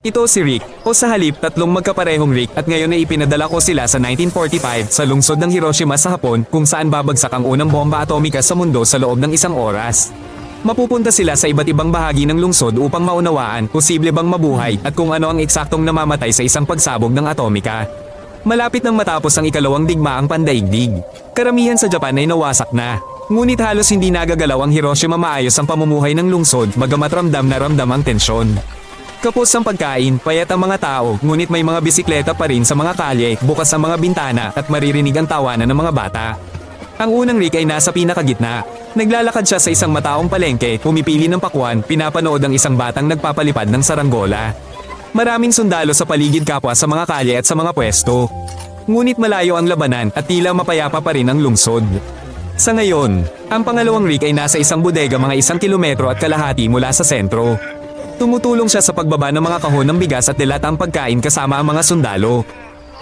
Ito si Rick, o sa halip tatlong magkaparehong Rick at ngayon ay ipinadala ko sila sa 1945 sa lungsod ng Hiroshima sa Hapon kung saan babagsak ang unang bomba atomika sa mundo sa loob ng isang oras. Mapupunta sila sa iba't ibang bahagi ng lungsod upang maunawaan posible bang mabuhay at kung ano ang eksaktong namamatay sa isang pagsabog ng atomika. Malapit nang matapos ang ikalawang digmaang pandaigdig. Karamihan sa Japan ay nawasak na. Ngunit halos hindi nagagalaw ang Hiroshima maayos ang pamumuhay ng lungsod bagamat ramdam na ramdam ang tensyon. Kapos ang pagkain, payat ang mga tao, ngunit may mga bisikleta pa rin sa mga kalye, bukas ang mga bintana at maririnig ang tawanan ng mga bata. Ang unang Rick ay nasa pinakagitna. Naglalakad siya sa isang mataong palengke, pumipili ng pakwan, pinapanood ang isang batang nagpapalipad ng saranggola. Maraming sundalo sa paligid kapwa sa mga kalye at sa mga pwesto. Ngunit malayo ang labanan at tila mapayapa pa rin ang lungsod. Sa ngayon, ang pangalawang Rick ay nasa isang bodega mga 1 kilometro at kalahati mula sa sentro. Tumutulong siya sa pagbaba ng mga kahon ng bigas at nilatang pagkain kasama ang mga sundalo.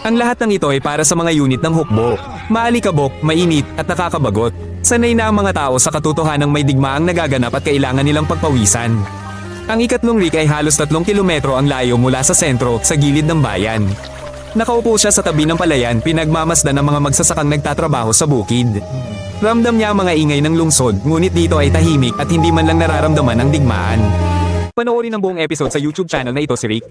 Ang lahat ng ito ay para sa mga unit ng hukbo. Maalikabok, mainit at nakakabagot. Sanay na ang mga tao sa katotohanang may digmaang nagaganap at kailangan nilang pagpawisan. Ang ikatlong Rick ay halos 3 kilometro ang layo mula sa sentro, sa gilid ng bayan. Nakaupo siya sa tabi ng palayan, pinagmamasdan ng mga magsasakang nagtatrabaho sa bukid. Ramdam niya ang mga ingay ng lungsod, ngunit dito ay tahimik at hindi man lang nararamdaman ang digmaan. Panoorin ang buong episode sa YouTube channel na ito si Rick.